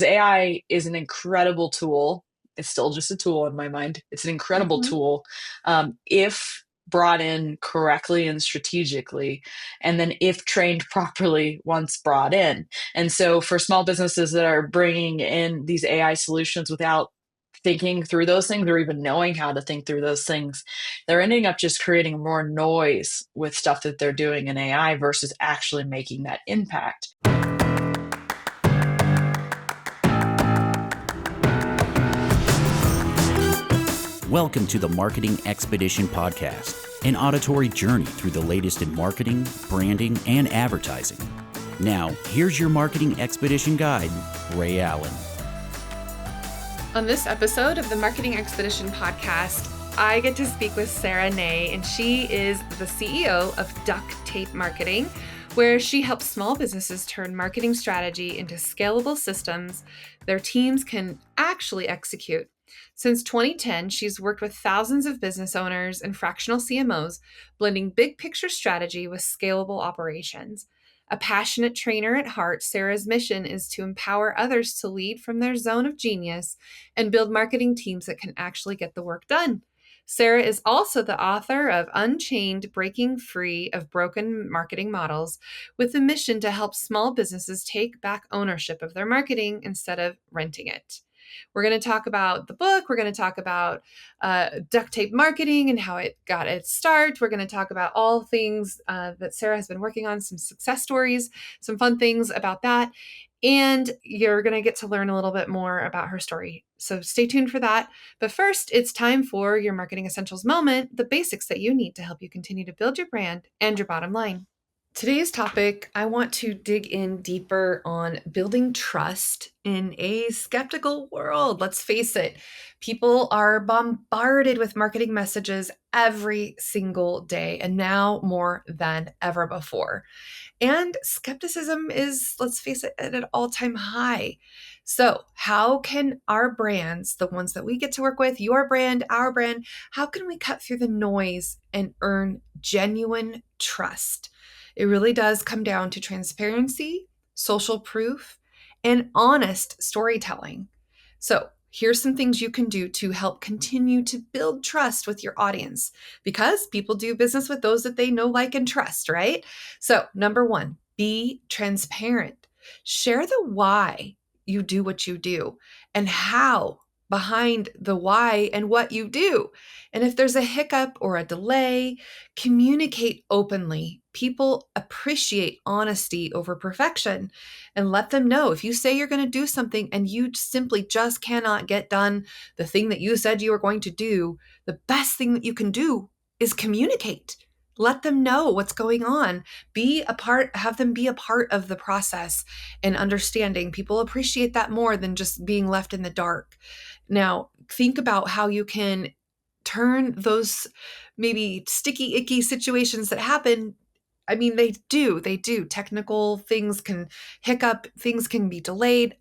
AI is an incredible tool. It's still just a tool in my mind. It's an incredible Hmm. tool if brought in correctly and strategically, and then if trained properly once brought in. And so, for small businesses that are bringing in these AI solutions without thinking through those things or even knowing how to think through those things, they're ending up just creating more noise with stuff that they're doing in AI versus actually making that impact. Welcome to the Marketing Expedition Podcast, an auditory journey through the latest in marketing, branding, and advertising. Now, here's your Marketing Expedition guide, Ray Allen. On this episode of the Marketing Expedition Podcast, I get to speak with Sara Nay, and she is the CEO of Duct Marketing, where she helps small businesses turn marketing strategy into scalable systems their teams can actually execute. Since 2010, she's worked with thousands of business owners and fractional CMOs, blending big picture strategy with scalable operations. A passionate trainer at heart, Sara's mission is to empower others to lead from their zone of genius and build marketing teams that can actually get the work done. Sara is also the author of Unchained, Breaking Free of Broken Marketing Models, with the mission to help small businesses take back ownership of their marketing instead of renting it. We're going to talk about the book. We're going to talk about duct tape marketing and how it got its start. We're going to talk about all things that Sara has been working on, some success stories, some fun things about that. And you're going to get to learn a little bit more about her story. So stay tuned for that. But first, it's time for your Marketing Essentials moment, the basics that you need to help you continue to build your brand and your bottom line. Today's topic, I want to dig in deeper on building trust in a skeptical world. Let's face it, people are bombarded with marketing messages every single day, and now more than ever before. And skepticism is, let's face it, at an all-time high. So, how can our brands, the ones that we get to work with, your brand, our brand, how can we cut through the noise and earn genuine trust? It really does come down to transparency, social proof, and honest storytelling. So, here's some things you can do to help continue to build trust with your audience, because people do business with those that they know, like, and trust, right? So, number one, be transparent. Share the why you do what you do and how behind the why and what you do. And if there's a hiccup or a delay, communicate openly. People appreciate honesty over perfection, and let them know if you say you're going to do something and you simply just cannot get done the thing that you said you were going to do, the best thing that you can do is communicate. Let them know what's going on. Be a part, have them be a part of the process and understanding. People appreciate that more than just being left in the dark. Now, think about how you can turn those maybe sticky, icky situations that happen. I mean, they do. Technical things can hiccup, things can be delayed,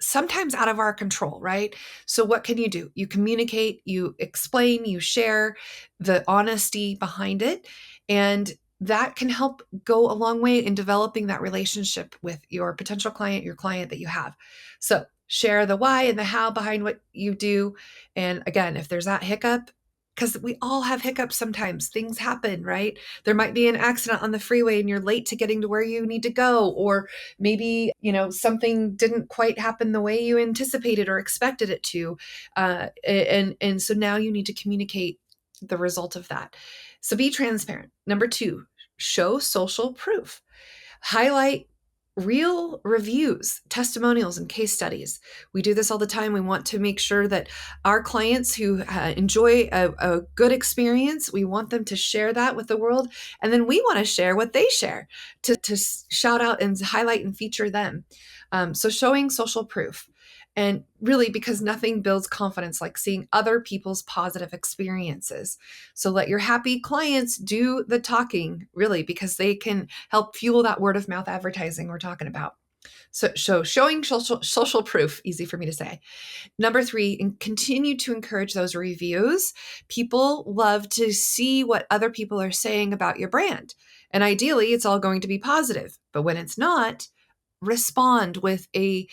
sometimes out of our control, right? So, what can you do? You communicate, you explain, you share the honesty behind it. And that can help go a long way in developing that relationship with your potential client, your client that you have. So, share the why and the how behind what you do. And again, if there's that hiccup, because we all have hiccups sometimes, things happen, right? There might be an accident on the freeway and you're late to getting to where you need to go, or maybe, something didn't quite happen the way you anticipated or expected it to. And so now you need to communicate the result of that. So be transparent. Number two, show social proof. Highlight real reviews, testimonials, and case studies. We do this all the time. We want to make sure that our clients who enjoy a good experience, we want them to share that with the world. And then we want to share what they share to shout out and highlight and feature them. So showing social proof. And really, because nothing builds confidence like seeing other people's positive experiences. So let your happy clients do the talking, really, because they can help fuel that word of mouth advertising we're talking about. So showing social proof, easy for me to say. Number three, and continue to encourage those reviews. People love to see what other people are saying about your brand. And ideally, it's all going to be positive. But when it's not, respond with a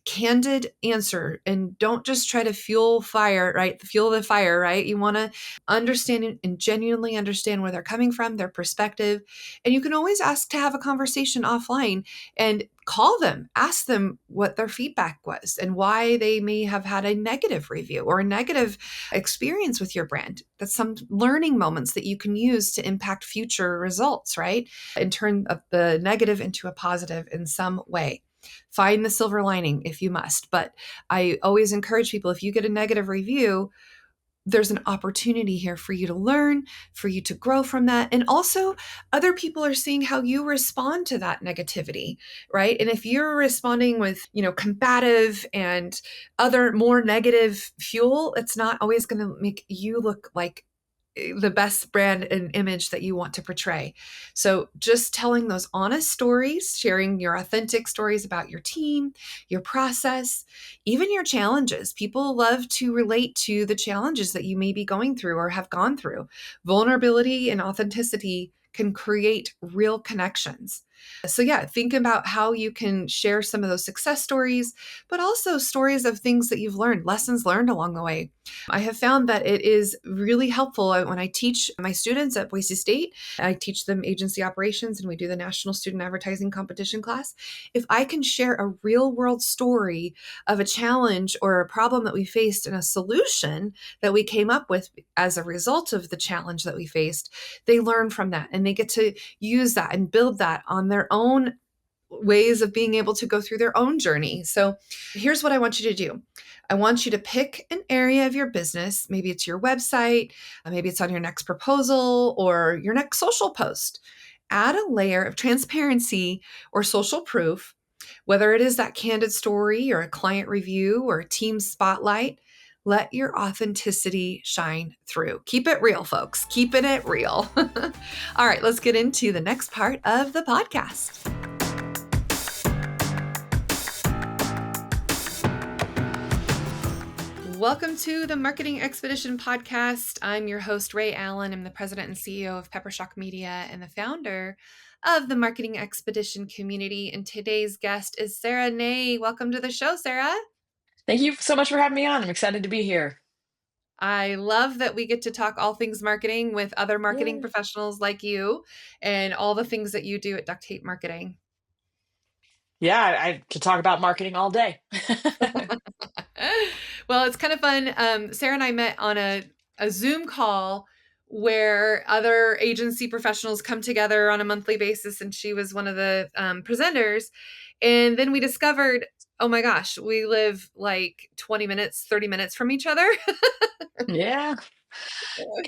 candid answer, and don't just try to fuel fire, right? Fuel the fire, right? You want to understand and genuinely understand where they're coming from, their perspective. And you can always ask to have a conversation offline and call them, ask them what their feedback was and why they may have had a negative review or a negative experience with your brand. That's some learning moments that you can use to impact future results, right? And turn the negative into a positive in some way. Find the silver lining if you must. But I always encourage people, if you get a negative review, there's an opportunity here for you to learn, for you to grow from that. And also, other people are seeing how you respond to that negativity, right? And if you're responding with, combative and other more negative fuel, it's not always going to make you look like the best brand and image that you want to portray. So just telling those honest stories, sharing your authentic stories about your team, your process, even your challenges. People love to relate to the challenges that you may be going through or have gone through. Vulnerability and authenticity can create real connections. So, yeah, think about how you can share some of those success stories, but also stories of things that you've learned, lessons learned along the way. I have found that it is really helpful when I teach my students at Boise State. I teach them agency operations and we do the National Student Advertising Competition class. If I can share a real world story of a challenge or a problem that we faced and a solution that we came up with as a result of the challenge that we faced, they learn from that and they get to use that and build that on their own ways of being able to go through their own journey. So here's what I want you to do. I want you to pick an area of your business. Maybe it's your website, maybe it's on your next proposal or your next social post. Add a layer of transparency or social proof, whether it is that candid story or a client review or a team spotlight. Let your authenticity shine through. Keep it real, folks. Keeping it real. All right, let's get into the next part of the podcast. Welcome to the Marketing Expedition podcast. I'm your host, Ray Allen. I'm the president and CEO of Peppershock Media and the founder of the Marketing Expedition community. And today's guest is Sara Nay. Welcome to the show, Sara. Thank you so much for having me on. I'm excited to be here. I love that we get to talk all things marketing with other marketing Yay. professionals like you and all the things that you do at Duct Marketing. Yeah, I could talk about marketing all day. Well, it's kind of fun. Sara and I met on a Zoom call where other agency professionals come together on a monthly basis, and she was one of the presenters. And then we discovered, oh my gosh, we live like 20 minutes, 30 minutes from each other. Yeah.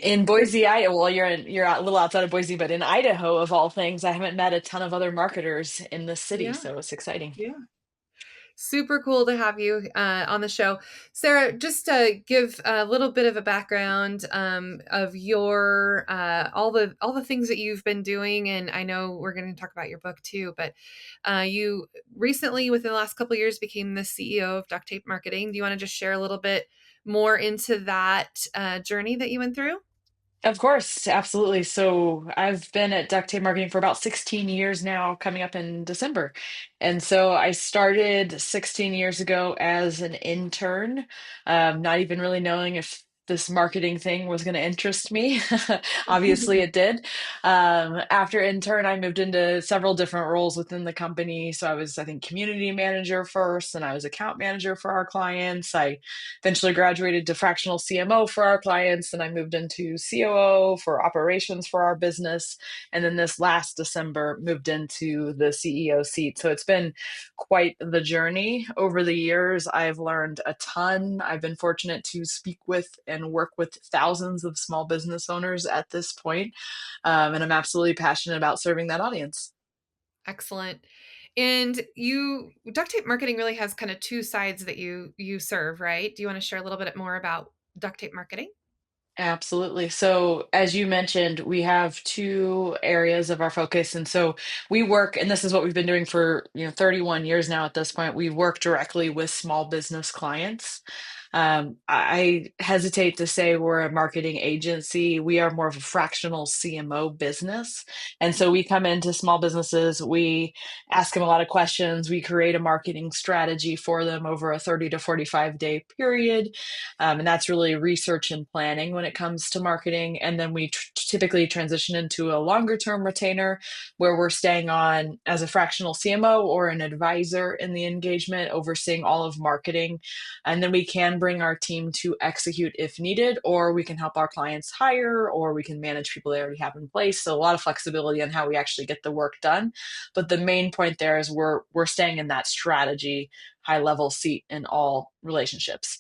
In Boise, Idaho, well, you're a little outside of Boise, but in Idaho, of all things, I haven't met a ton of other marketers in this city, Yeah, so it's exciting. yeah. Super cool to have you on the show. Sara, just to give a little bit of a background of your all the things that you've been doing, and I know we're going to talk about your book too, but you recently, within the last couple of years, became the CEO of Duct Tape Marketing. Do you want to just share a little bit more into that journey that you went through? Of course, absolutely. So I've been at Duct Tape Marketing for about 16 years now, coming up in December. And so I started 16 years ago as an intern, not even really knowing if this marketing thing was going to interest me. Obviously, it did. After intern, I moved into several different roles within the company. So I was, I think, community manager first, and I was account manager for our clients. I eventually graduated to fractional CMO for our clients, and I moved into COO for operations for our business. And then this last December, moved into the CEO seat. So it's been quite the journey over the years. I've learned a ton. I've been fortunate to speak with and work with thousands of small business owners at this point. And I'm absolutely passionate about serving that audience. Excellent. And Duct Tape Marketing really has kind of two sides that you serve, right? Do you want to share a little bit more about Duct Tape Marketing? Absolutely. So, as you mentioned, we have two areas of our focus. And so we work, and this is what we've been doing for, 31 years now at this point. We work directly with small business clients. I hesitate to say we're a marketing agency. We are more of a fractional CMO business. And so we come into small businesses, we ask them a lot of questions, we create a marketing strategy for them over a 30 to 45-day period. And that's really research and planning when it comes to marketing. And then we typically transition into a longer term retainer where we're staying on as a fractional CMO or an advisor in the engagement, overseeing all of marketing. And then we can bring our team to execute if needed, or we can help our clients hire, or we can manage people they already have in place. So a lot of flexibility on how we actually get the work done. But the main point there is we're staying in that strategy high level seat in all relationships.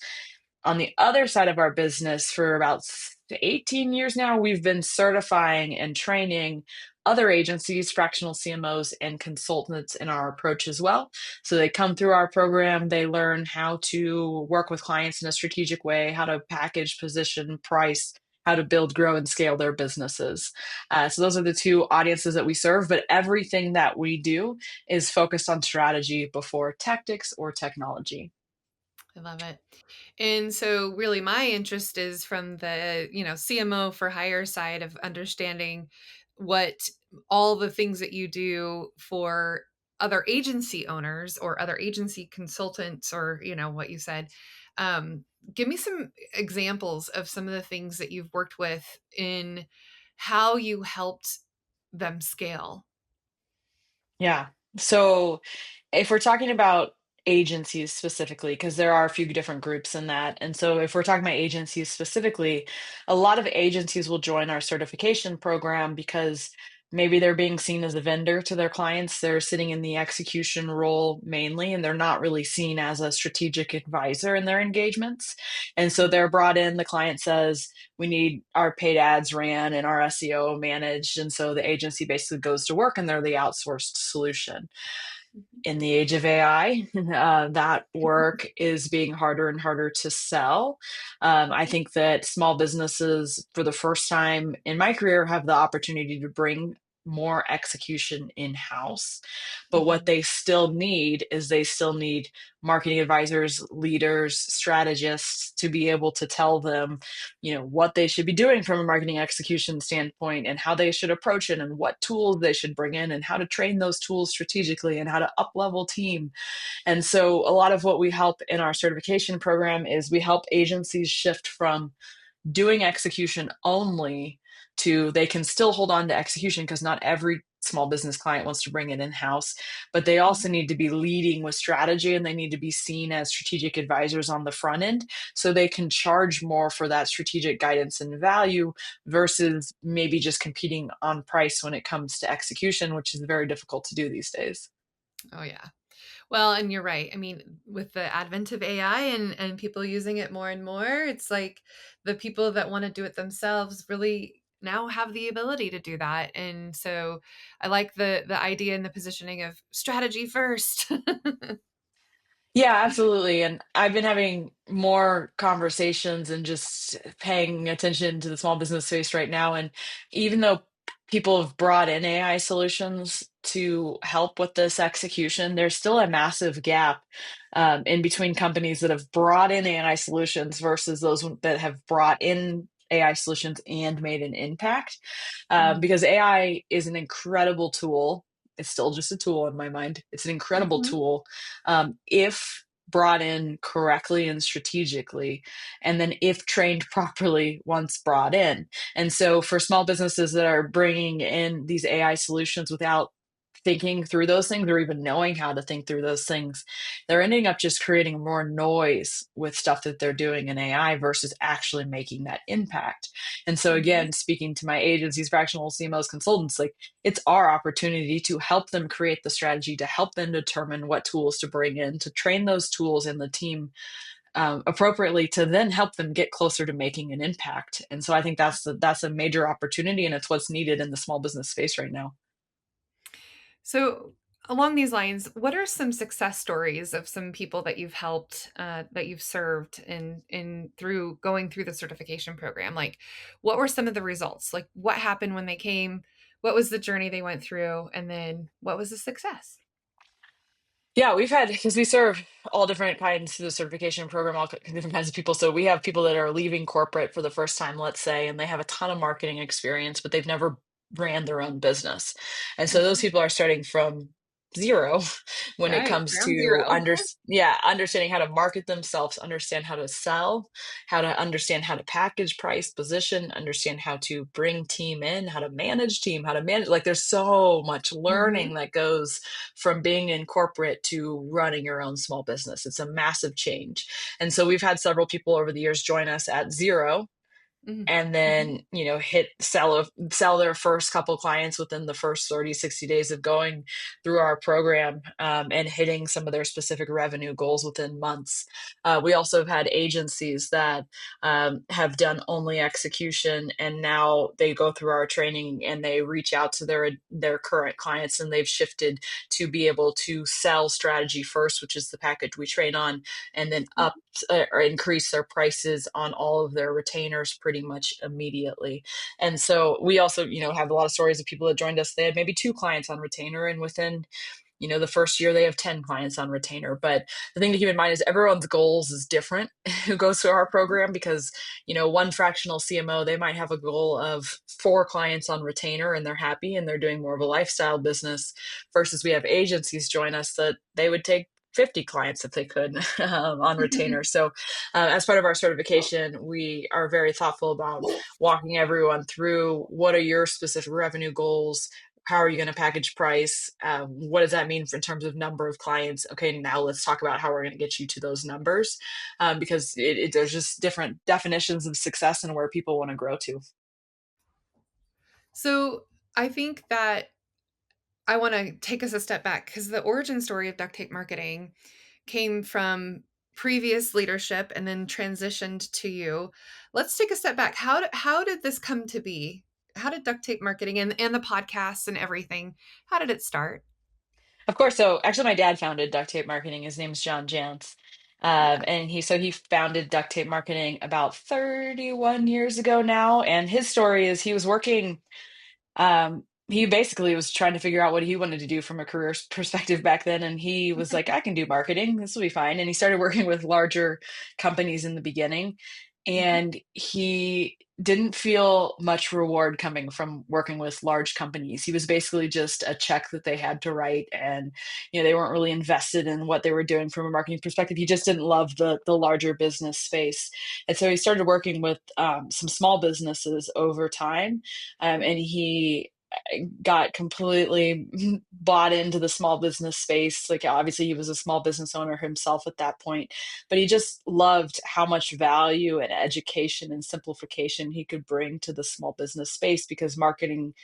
On the other side of our business, for about 18 years now, we've been certifying and training other agencies, fractional CMOs, and consultants in our approach as well. So they come through our program, they learn how to work with clients in a strategic way, how to package, position, price, how to build, grow, and scale their businesses. So those are the two audiences that we serve, but everything that we do is focused on strategy before tactics or technology. I love it. And so really my interest is from the, CMO for hire side of understanding what all the things that you do for other agency owners or other agency consultants or, what you said. Give me some examples of some of the things that you've worked with in how you helped them scale. Yeah. So if we're talking about agencies specifically, because there are a few different groups in that. And so if we're talking about agencies specifically, a lot of agencies will join our certification program because maybe they're being seen as a vendor to their clients. They're sitting in the execution role mainly, and they're not really seen as a strategic advisor in their engagements. And so they're brought in, the client says, we need our paid ads ran and our SEO managed. And so the agency basically goes to work and they're the outsourced solution. In the age of AI, that work is being harder and harder to sell. I think that small businesses, for the first time in my career, have the opportunity to bring more execution in house. But what Mhm. they still need is they still need marketing advisors, leaders, strategists to be able to tell them, what they should be doing from a marketing execution standpoint and how they should approach it and what tools they should bring in and how to train those tools strategically and how to up level team. And so a lot of what we help in our certification program is we help agencies shift from doing execution only to they can still hold on to execution because not every small business client wants to bring it in house, but they also need to be leading with strategy and they need to be seen as strategic advisors on the front end so they can charge more for that strategic guidance and value versus maybe just competing on price when it comes to execution, which is very difficult to do these days. Oh yeah. Well, and you're right. I mean, with the advent of AI and people using it more and more, it's like the people that want to do it themselves really now have the ability to do that. And so I like the idea and the positioning of strategy first. Yeah, absolutely. And I've been having more conversations and just paying attention to the small business space right now. And even though people have brought in AI solutions to help with this execution, there's still a massive gap in between companies that have brought in AI solutions versus those that have brought in AI solutions and made an impact. Because AI is an incredible tool. It's still just a tool in my mind. It's an incredible Mhm. tool if brought in correctly and strategically, and then if trained properly once brought in. And so for small businesses that are bringing in these AI solutions without thinking through those things or even knowing how to think through those things, they're ending up just creating more noise with stuff that they're doing in AI versus actually making that impact. And so Mhm. again, speaking to my agencies, fractional CMOs, consultants, like it's our opportunity to help them create the strategy, to help them determine what tools to bring in, to train those tools in the team appropriately, to then help them get closer to making an impact. And so I think that's a major opportunity, and it's what's needed in the small business space right now. So, along these lines, what are some success stories of some people that you've helped, that you've served in through going through the certification program? Like, what were some of the results? Like, what happened when they came? What was the journey they went through? And then what was the success? Yeah, we've had, because we serve all different kinds of the certification program, all different kinds of people. So we have people that are leaving corporate for the first time, let's say, and they have a ton of marketing experience, but they've never ran their own business. And so those Mhm. people are starting from zero when it Right, comes ground to zero. understanding how to market themselves, understand how to sell, how to understand how to package, price, position, understand how to bring team in, how to manage team, how to manage, like there's so much Hmm. learning that goes from being in corporate to running your own small business. It's a massive change. And so we've had several people over the years join us at zero, and Mm-hmm. then hit sell their first couple clients within the first 30, 60 days of going through our program, and hitting some of their specific revenue goals within months. We also have had agencies that have done only execution, and now they go through our training and they reach out to their current clients, and they've shifted to be able to sell strategy first, which is the package we train on, and then up or increase their prices on all of their retainers pretty much immediately. And so we also, have a lot of stories of people that joined us. They had maybe two clients on retainer, and within the first year they have 10 clients on retainer. But the thing to keep in mind is everyone's goals is different who goes through our program, because one fractional CMO, they might have a goal of 4 clients on retainer and they're happy and they're doing more of a lifestyle business, versus we have agencies join us that they would take 50 clients if they could on retainer. So as part of our certification, we are very thoughtful about walking everyone through what are your specific revenue goals, how are you going to package price, what does that mean in terms of number of clients. Okay, now let's talk about how we're going to get you to those numbers, because there's just different definitions of success and where people want to grow to. So I think that I want to take us a step back because the origin story of duct tape marketing came from previous leadership and then transitioned to you. Let's take a step back. How did this come to be? How did duct tape marketing and the podcasts and everything, how did it start? Of course. So actually, my dad founded Duct Tape Marketing. His name's Jantsch. Yeah. And he founded Duct Tape Marketing about 31 years ago now. And his story is he was working. He basically was trying to figure out what he wanted to do from a career perspective back then. And he was like, I can do marketing. This will be fine. And he started working with larger companies in the beginning. Mhm. And he didn't feel much reward coming from working with large companies. He was basically just a check that they had to write. And, they weren't really invested in what they were doing from a marketing perspective. He just didn't love the larger business space. And so he started working with some small businesses over time, and he got completely bought into the small business space. Like, obviously he was a small business owner himself at that point, but he just loved how much value and education and simplification he could bring to the small business space, because marketing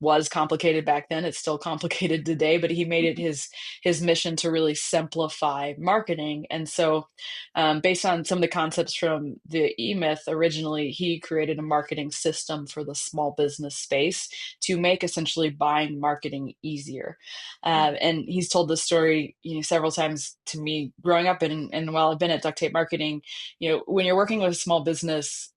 was complicated back then. It's still complicated today, but he made it his mission to really simplify marketing. And so, based on some of the concepts from the E-Myth, originally he created a marketing system for the small business space to make essentially buying marketing easier. And he's told this story, several times to me growing up, and while I've been at Duct Tape Marketing, when you're working with a small business,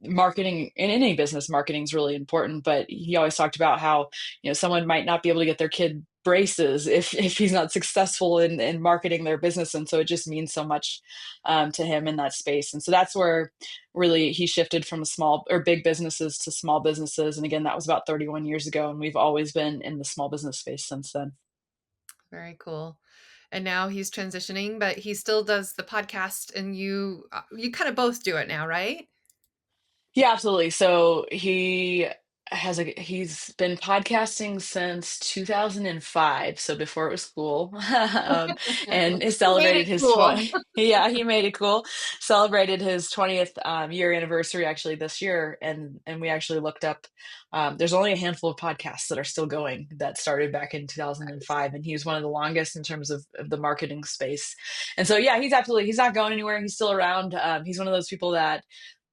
marketing in any business, marketing is really important. But he always talked about how someone might not be able to get their kid braces if he's not successful in marketing their business, and so it just means so much to him in that space. And so that's where really he shifted from small or big businesses to small businesses. And again, that was about 31 years ago, and we've always been in the small business space since then. Very cool. And now he's transitioning, but he still does the podcast and you kind of both do it now, right? Yeah, absolutely. So he's been podcasting since 2005, so before it was cool. And he He made celebrated it his cool. 20. Yeah, he made it cool. Celebrated his 20th year anniversary actually this year, and we actually looked up. There's only a handful of podcasts that are still going that started back in 2005, and he was one of the longest in terms of the marketing space. And so yeah, he's not going anywhere. He's still around. He's one of those people that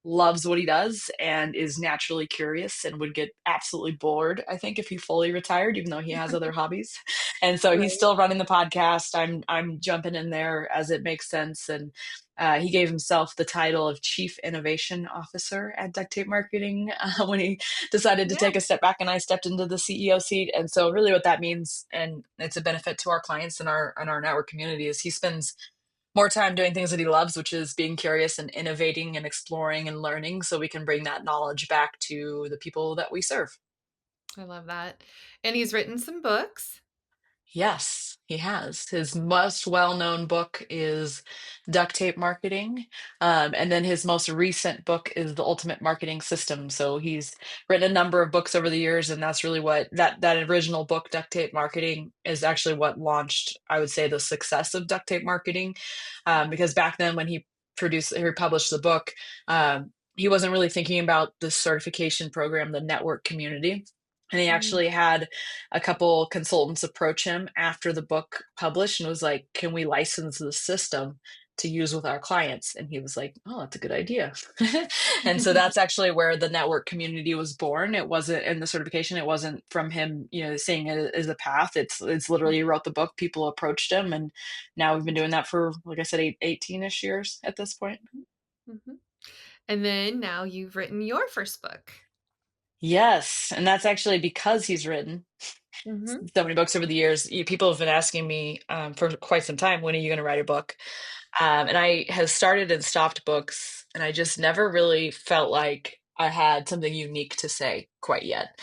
loves what he does and is naturally curious and would get absolutely bored, I think, if he fully retired, even though he has other hobbies. And so he's Right. still running the podcast. I'm jumping in there as it makes sense. And he gave himself the title of Chief Innovation Officer at Duct Tape Marketing when he decided to Yeah. take a step back, and I stepped into the CEO seat. And so really what that means, and it's a benefit to our clients and our network community, is he spends more time doing things that he loves, which is being curious and innovating and exploring and learning, so we can bring that knowledge back to the people that we serve. I love that. And he's written some books. Yes, he has. His most well-known book is Duct Tape Marketing. And then his most recent book is The Ultimate Marketing System. So he's written a number of books over the years, and that's really what that original book, Duct Tape Marketing, is actually what launched, I would say, the success of duct tape marketing. Because back then when he published the book, he wasn't really thinking about the certification program, the network community. And he Mm. actually had a couple consultants approach him after the book published and was like, "Can we license the system to use with our clients?" And he was like, "Oh, that's a good idea." And so that's actually where the network community was born. It wasn't in the certification. It wasn't from him, seeing it as a path. It's literally, he wrote the book, people approached him, and now we've been doing that for, like I said, 18-ish years at this point. Mhm. And then now you've written your first book. Yes, and that's actually because he's written Mm-hmm. so many books over the years. People have been asking me for quite some time, when are you going to write a book? And I have started and stopped books, and I just never really felt like I had something unique to say quite yet.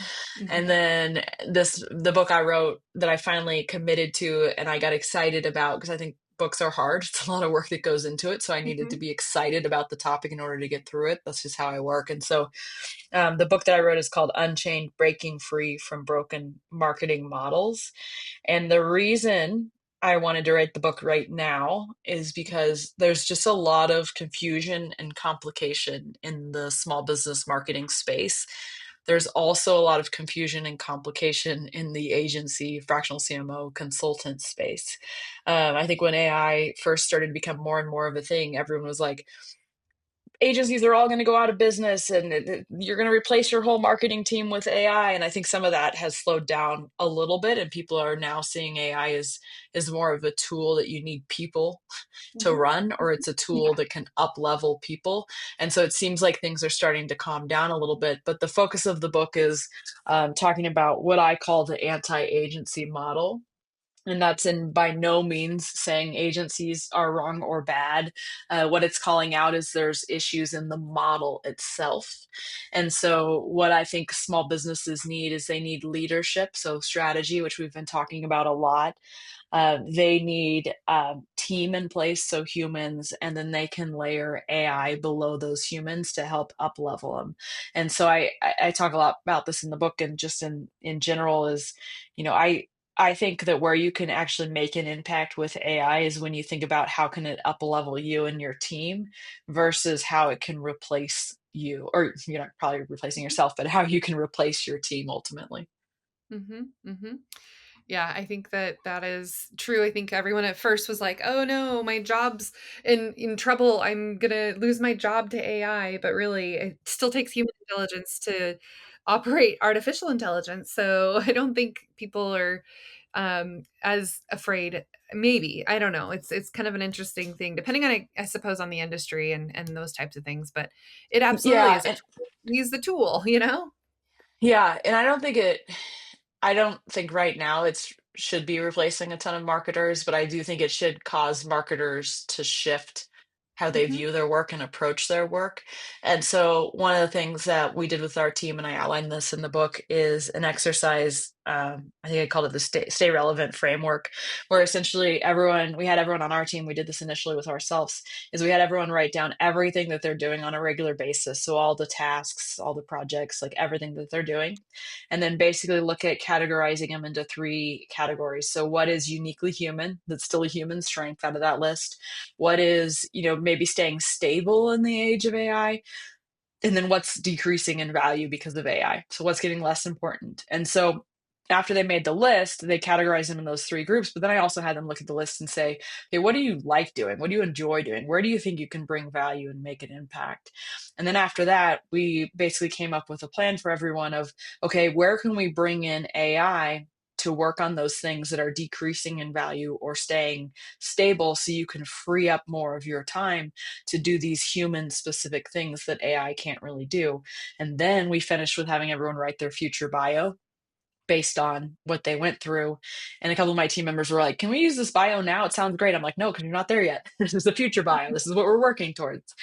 And Mm-hmm. then the book I wrote that I finally committed to and I got excited about, because I think books are hard. It's a lot of work that goes into it. So I needed to Mm-hmm. be excited about the topic in order to get through it. That's just how I work. And so the book that I wrote is called Unchained: Breaking Free from Broken Marketing Models. And the reason I wanted to write the book right now is because there's just a lot of confusion and complication in the small business marketing space. There's also a lot of confusion and complication in the agency, fractional CMO, consultant space. I think when AI first started to become more and more of a thing, everyone was like, agencies are all going to go out of business, and you're going to replace your whole marketing team with AI. And I think some of that has slowed down a little bit, and people are now seeing AI as more of a tool that you need people to Mm-hmm. run, or it's a tool Yeah. that can up level people. And so it seems like things are starting to calm down a little bit. But the focus of the book is talking about what I call the anti-agency model. And that's in by no means saying agencies are wrong or bad. What it's calling out is there's issues in the model itself. And so, what I think small businesses need is they need leadership, so strategy, which we've been talking about a lot. They need team in place, so humans, and then they can layer AI below those humans to help up level them. And so I talk a lot about this in the book, and just in general is, I think that where you can actually make an impact with AI is when you think about how can it up level you and your team versus how it can replace you, or you're not probably replacing yourself, but how you can replace your team ultimately. Mm-hmm. Mm-hmm. Yeah, I think that is true. I think everyone at first was like, "Oh no, my job's in trouble. I'm gonna lose my job to AI." But really, it still takes human intelligence to operate artificial intelligence. So I don't think people are as afraid. Maybe, I don't know. It's kind of an interesting thing, depending on, I suppose, on the industry and those types of things. But it absolutely Yeah, is a and tool. Use the tool, you know. yeah, and I don't think right now it's should be replacing a ton of marketers, but I do think it should cause marketers to shift how they Hmm. view their work and approach their work. And so one of the things that we did with our team, and I outlined this in the book, is an exercise. I think I called it the stay relevant framework, where essentially we had everyone on our team. We did this initially with ourselves, is we had everyone write down everything that they're doing on a regular basis. So all the tasks, all the projects, like everything that they're doing, and then basically look at categorizing them into three categories. So what is uniquely human, that's still a human strength out of that list? What is, maybe staying stable in the age of AI? And then what's decreasing in value because of AI? So what's getting less important? And so after they made the list, they categorized them in those three groups. But then I also had them look at the list and say, okay, what do you like doing? What do you enjoy doing? Where do you think you can bring value and make an impact? And then after that, we basically came up with a plan for everyone of, okay, where can we bring in AI to work on those things that are decreasing in value or staying stable so you can free up more of your time to do these human specific things that AI can't really do. And then we finished with having everyone write their future bio based on what they went through. And a couple of my team members were like, can we use this bio now? It sounds great. I'm like, no, because you're not there yet. This is the future bio. This is what we're working towards.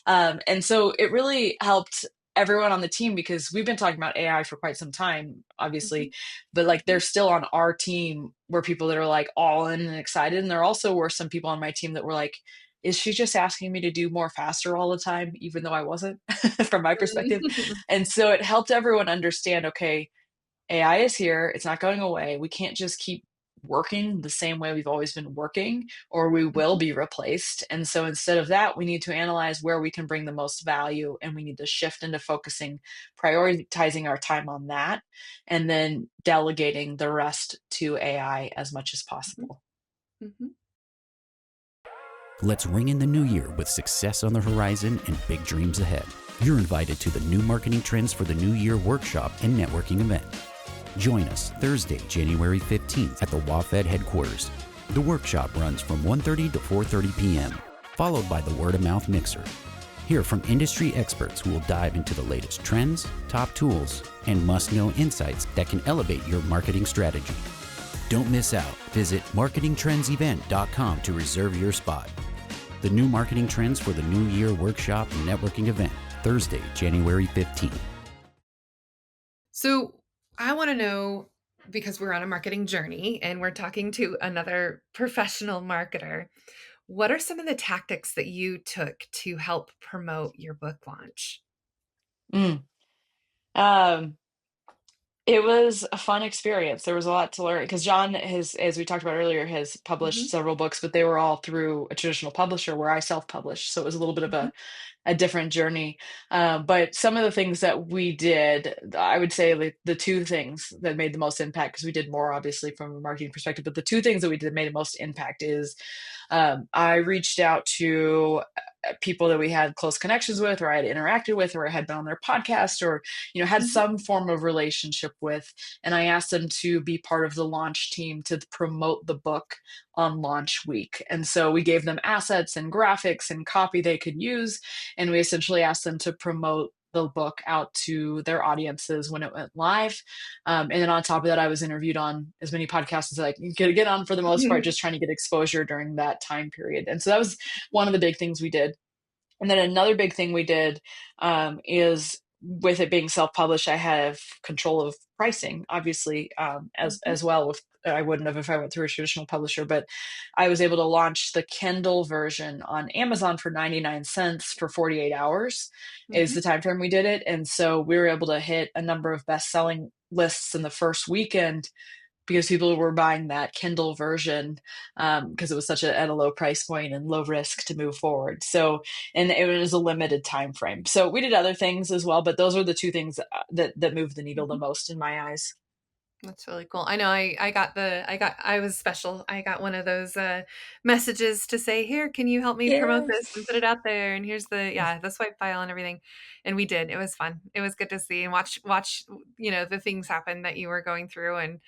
And so it really helped everyone on the team because we've been talking about AI for quite some time, obviously, but like there's still on our team were people that are like all in and excited. And there also were some people on my team that were like, is she just asking me to do more faster all the time, even though I wasn't from my perspective? And so it helped everyone understand, okay, AI is here. It's not going away. We can't just keep working the same way we've always been working, or we will be replaced. And so instead of that, we need to analyze where we can bring the most value, and we need to shift into focusing, prioritizing our time on that, and then delegating the rest to AI as much as possible. Let's ring in the new year with success on the horizon and big dreams ahead. You're invited to the New Marketing Trends for the New Year workshop and networking event. Join us Thursday, January 15th at the WAFED headquarters. The workshop runs from 1:30 to 4:30 p.m., followed by the Word of Mouth Mixer. Hear from industry experts who will dive into the latest trends, top tools, and must-know insights that can elevate your marketing strategy. Don't miss out. Visit marketingtrendsevent.com to reserve your spot. The New Marketing Trends for the New Year workshop and networking event, Thursday, January 15th. So I want to know, because we're on a marketing journey and we're talking to another professional marketer, what are some of the tactics that you took to help promote your book launch? Mm. Um, It was a fun experience. There was a lot to learn because John has, as we talked about earlier, has published Mhm, several books, but they were all through a traditional publisher where I self-published. So it was a little bit of mhm, a different journey. But some of the things that we did, I would say like the two things that made the most impact, because we did more obviously from a marketing perspective, but the two things that we did made the most impact is I reached out to people that we had close connections with, or I had interacted with, or I had been on their podcast, or had mhm, some form of relationship with, and I asked them to be part of the launch team to promote the book on launch week. And so we gave them assets and graphics and copy they could use, and we essentially asked them to promote the book out to their audiences when it went live. And then on top of that, I was interviewed on as many podcasts as I could get on for the most part, mhm, just trying to get exposure during that time period. And so that was one of the big things we did. And then another big thing we did is, with it being self-published, I have control of pricing, obviously, mhm, as well. With I wouldn't have if I went through a traditional publisher, but I was able to launch the Kindle version on Amazon for 99 cents for 48 hours is the mhm. time frame we did it. And so we were able to hit a number of best-selling lists in the first weekend because people were buying that Kindle version because it was such at a low price point and low risk to move forward. So, and it was a limited time frame. So we did other things as well, but those are the two things that moved the needle the Mhm. most in my eyes. That's really cool. I know I was special. I got one of those messages to say, "Here, can you help me promote Yes. this and put it out there?" And here's the swipe file and everything. And we did. It was fun. It was good to see and watch, the things happen that you were going through, and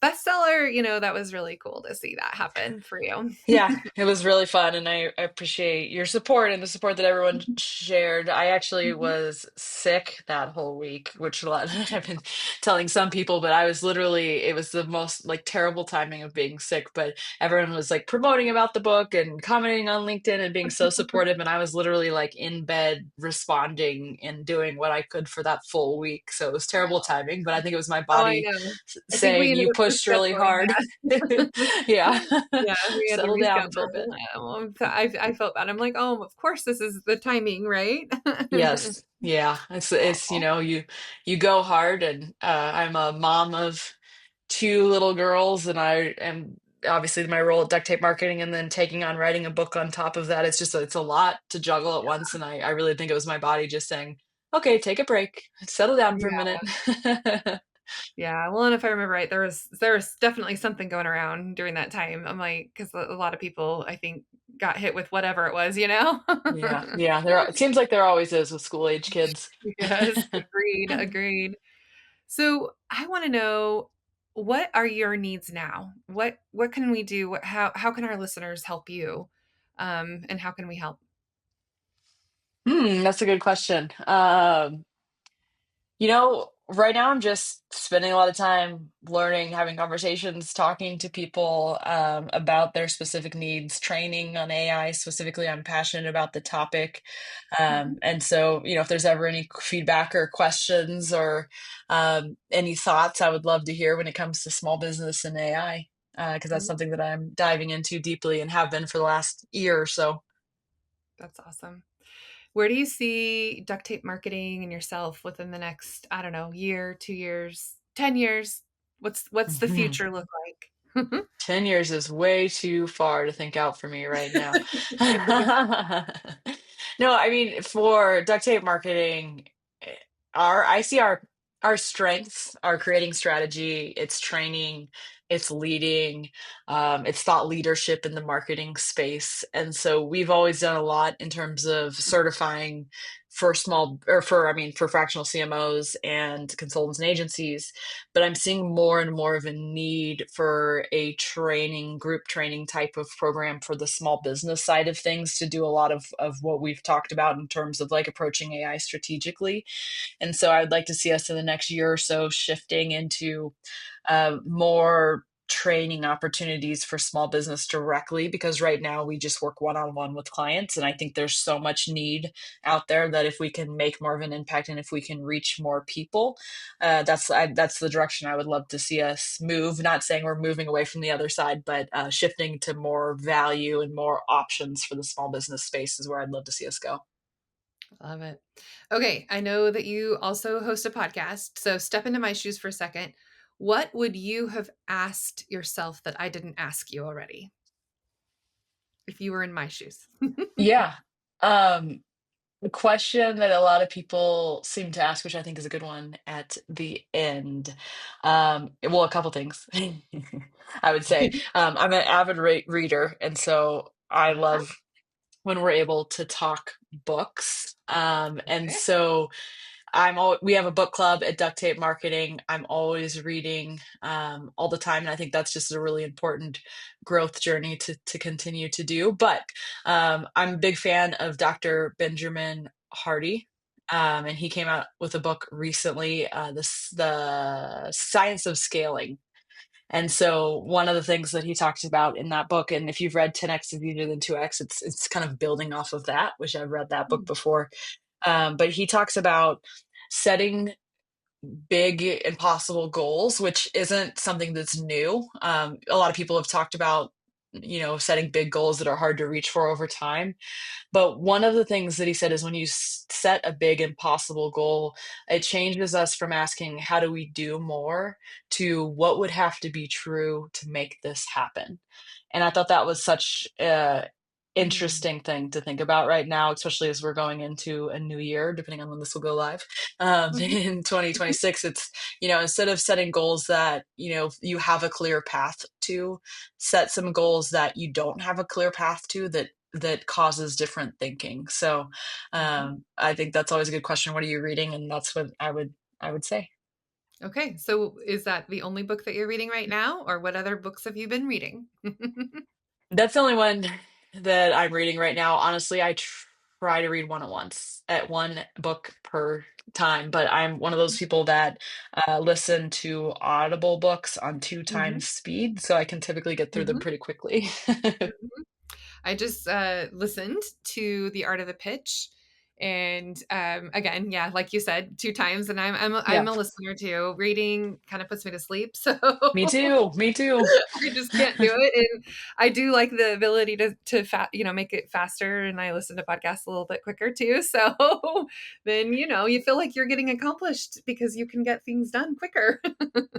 bestseller, that was really cool to see that happen for you. Yeah, it was really fun, and I appreciate your support and the support that everyone shared. I actually Mhm. was sick that whole week, which a lot I've been telling some people, but I was literally, it was the most like terrible timing of being sick, but everyone was like promoting about the book and commenting on LinkedIn and being so supportive, and I was literally like in bed responding and doing what I could for that full week. So it was terrible timing, but I think it was my Oh, I body know. I think we saying ended you up pushed really rescheduling hard. that. Yeah. Yeah, we had to Settle down for a reschedule. bit. So I felt bad. I'm like, "Oh, of course this is the timing, right?" Yes. Yeah. It's Aw. you go hard, and I'm a mom of two little girls, and I am obviously my role at Duct Tape Marketing, and then taking on writing a book on top of that. It's just it's a lot to juggle at once, and I really think it was my body just saying, "Okay, take a break. Settle down for a Yeah. minute." Yeah, well, and if I remember right, there was definitely something going around during that time. I'm like, because a lot of people, I think, got hit with whatever it was, you know? Yeah, yeah. It seems like there always is with school age kids. Yes, agreed, agreed. So I want to know, what are your needs now? What can we do? How can our listeners help you? And how can we help? That's a good question. Right now I'm just spending a lot of time learning, having conversations, talking to people about their specific needs, training on AI specifically. I'm passionate about the topic. Mhm, And so, if there's ever any feedback or questions or any thoughts, I would love to hear when it comes to small business and AI, because that's mhm. something that I'm diving into deeply and have been for the last year or so. That's awesome. Where do you see duct tape marketing and yourself within the next, I don't know, year, 2 years, 10 years? What's the future look like? 10 years is way too far to think out for me right now. No, I mean, for duct tape marketing, eh, I see our strengths are creating strategy, it's training, it's leading, it's thought leadership in the marketing space. And so we've always done a lot in terms of certifying for small or for I mean for fractional CMOs and consultants and agencies, but I'm seeing more and more of a need for a group training type of program for the small business side of things to do a lot of what we've talked about in terms of like approaching AI strategically. And so I'd like to see us in the next year or so shifting into more training opportunities for small business directly, because right now we just work one-on-one with clients, and I think there's so much need out there that if we can make more of an impact and if we can reach more people, that's the direction I would love to see us move. Not saying we're moving away from the other side, but shifting to more value and more options for the small business space is where I'd love to see us go. Love it. Okay, I know that you also host a podcast, so step into my shoes for a second. What would you have asked yourself that I didn't ask you already if you were in my shoes? Yeah. Um, The question that a lot of people seem to ask, which I think is a good one at the end. Well, a couple things. I would say I'm an avid reader, and so I Uh-huh. love when we're able to talk books. And Okay. so we have a book club at Duct Tape Marketing. I'm always reading all the time, and I think that's just a really important growth journey to continue to do. But I'm a big fan of Dr. Benjamin Hardy. And he came out with a book recently, the Science of Scaling. And so one of the things that he talks about in that book, and if you've read 10x is easier than 2x, it's kind of building off of that, which I've read that book Mm, before. But he talks about setting big impossible goals, which isn't something that's new. A lot of people have talked about, setting big goals that are hard to reach for over time. But one of the things that he said is when you set a big impossible goal, it changes us from asking, how do we do more, to what would have to be true to make this happen? And I thought that was such a mm, interesting thing to think about right now, especially as we're going into a new year, depending on when this will go live. mhm, In 2026, it's, instead of setting goals that, you have a clear path to, set some goals that you don't have a clear path to, that causes different thinking. So mhm. I think that's always a good question. What are you reading? And that's what I would say. Okay, so is that the only book that you're reading right now, or what other books have you been reading? That's the only one that I'm reading right now. Honestly, I try to read one at once, at one book per time, but I'm one of those people that listen to Audible books on two Mhm, times speed, so I can typically get through them mhm, pretty quickly. mhm. I just listened to The Art of the Pitch, and again, yeah, like you said, 2 times, and I'm Yeah, a listener too. Reading kind of puts me to sleep, so me too. Me too. I just can't do it. And I do like the ability to make it faster, and I listen to podcasts a little bit quicker too. So then you feel like you're getting accomplished because you can get things done quicker.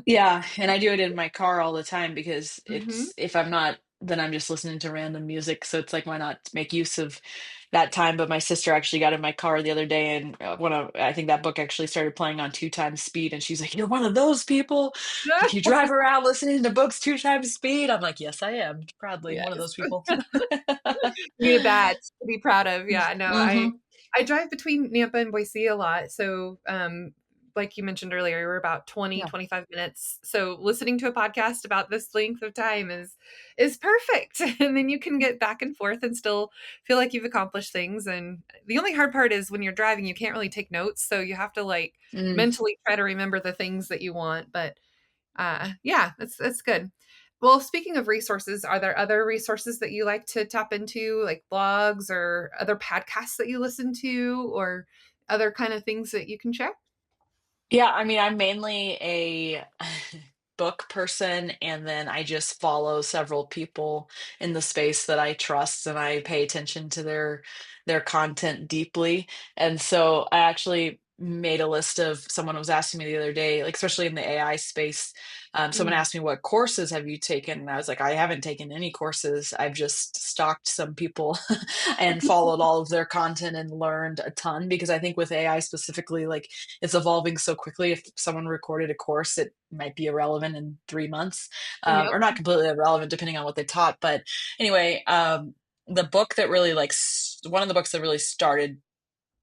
Yeah, and I do it in my car all the time because Hmm. if I'm not, then I'm just listening to random music. So it's like, why not make use of, that time, but my sister actually got in my car the other day, and I think that book actually started playing on 2 times speed, and she's like, "You're one of those people. You drive around listening to books 2 times speed." I'm like, "Yes, I am. Proudly one of Yes. those people." You need a badge to be proud of. Yeah, no, Hmm. I drive between Nampa and Boise a lot. So, like you mentioned earlier, we're about 20, Yeah. 25 minutes. So listening to a podcast about this length of time is perfect. And then you can get back and forth and still feel like you've accomplished things. And the only hard part is when you're driving, you can't really take notes. So you have to like Mm. mentally try to remember the things that you want. But yeah, that's good. Well, speaking of resources, are there other resources that you like to tap into, like blogs or other podcasts that you listen to, or other kind of things that you can share? Yeah, I mean, I'm mainly a book person, and then I just follow several people in the space that I trust, and I pay attention to their content deeply. And so I actually made a list of someone was asking me the other day, like especially in the AI space. Someone Mm. asked me, "What courses have you taken?" And I was like, "I haven't taken any courses. I've just stalked some people and followed all of their content and learned a ton." Because I think with AI specifically, like it's evolving so quickly. If someone recorded a course, it might be irrelevant in 3 months, Yep. or not completely irrelevant depending on what they taught. But anyway, the book that really one of the books that really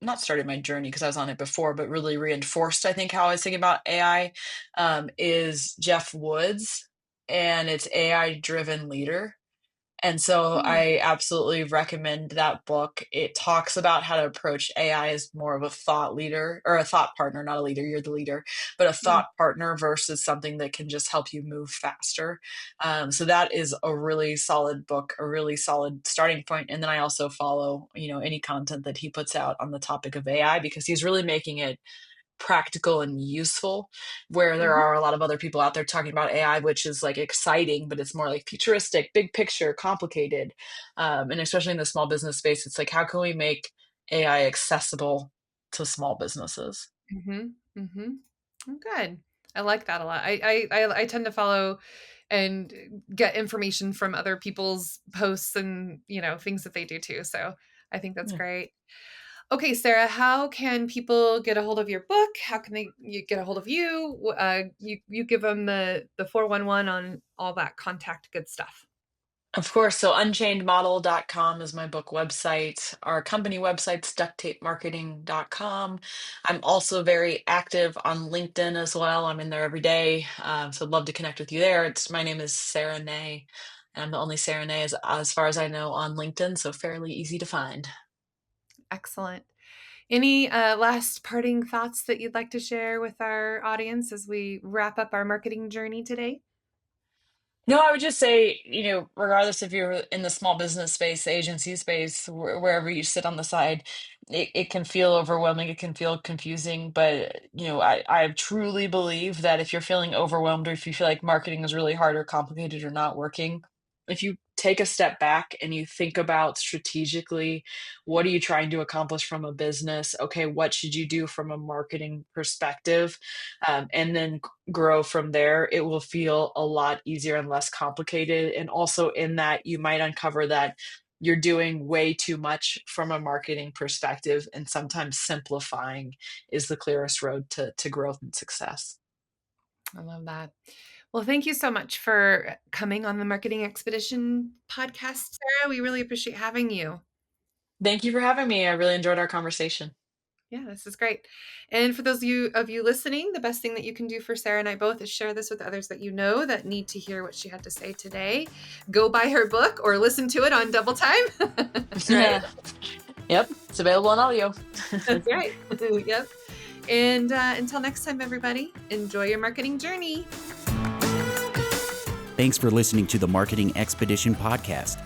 not started my journey because I was on it before, but really reinforced, I think, how I was thinking about AI, is Jeff Woods, and it's AI Driven Leader. And so Mm. I absolutely recommend that book. It talks about how to approach AI as more of a thought leader or a thought partner, not a leader, you're the leader, but a Mm. thought partner versus something that can just help you move faster. So that is a really solid book, a really solid starting point. And then I also follow, any content that he puts out on the topic of AI because he's really making it practical and useful, where there Mhm. are a lot of other people out there talking about AI, which is like exciting, but it's more like futuristic, big picture, complicated. And especially in the small business space, it's like, how can we make AI accessible to small businesses? Mhm. Mhm. Oh, good. I like that a lot. I tend to follow and get information from other people's posts and, things that they do too. So I think that's Yeah. great. Okay, Sarah, how can people get a hold of your book? How can you get a hold of you? You give them the 411 on all that contact good stuff. Of course. So unchainedmodel.com is my book website. Our company website's ducttapemarketing.com. I'm also very active on LinkedIn as well. I'm in there every day. So I'd love to connect with you there. My name is Sara Nay. And I'm the only Sara Nay as far as I know on LinkedIn. So fairly easy to find. Excellent. Any last parting thoughts that you'd like to share with our audience as we wrap up our marketing journey today? No, I would just say, regardless if you're in the small business space, the agency space, wherever you sit on the side, it can feel overwhelming. It can feel confusing. But, I truly believe that if you're feeling overwhelmed or if you feel like marketing is really hard or complicated or not working, if you take a step back and you think about strategically, what are you trying to accomplish from a business? Okay, what should you do from a marketing perspective? And then grow from there, it will feel a lot easier and less complicated. And also, in that, you might uncover that you're doing way too much from a marketing perspective, and sometimes simplifying is the clearest road to growth and success. I love that. Well, thank you so much for coming on the Marketing Expedition podcast, Sarah. We really appreciate having you. Thank you for having me. I really enjoyed our conversation. Yeah, this is great. And for those of you listening, the best thing that you can do for Sarah and I both is share this with others that you know that need to hear what she had to say today. Go buy her book or listen to it on double time. Right? Yep, it's available on audio. That's right. Yep. And until next time, everybody, enjoy your marketing journey. Thanks for listening to the Marketing Expedition podcast.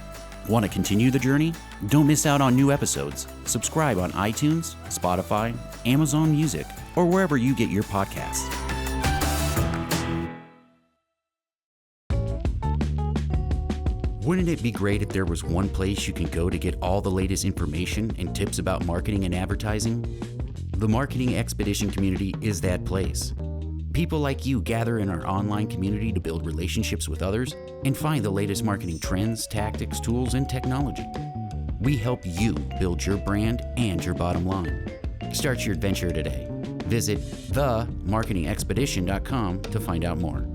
Want to continue the journey? Don't miss out on new episodes. Subscribe on iTunes, Spotify, Amazon Music, or wherever you get your podcasts. Wouldn't it be great if there was one place you can go to get all the latest information and tips about marketing and advertising? The Marketing Expedition community is that place. People like you gather in our online community to build relationships with others and find the latest marketing trends, tactics, tools, and technology. we help you build your brand and your bottom line. Start your adventure today. Visit themarketingexpedition.com to find out more.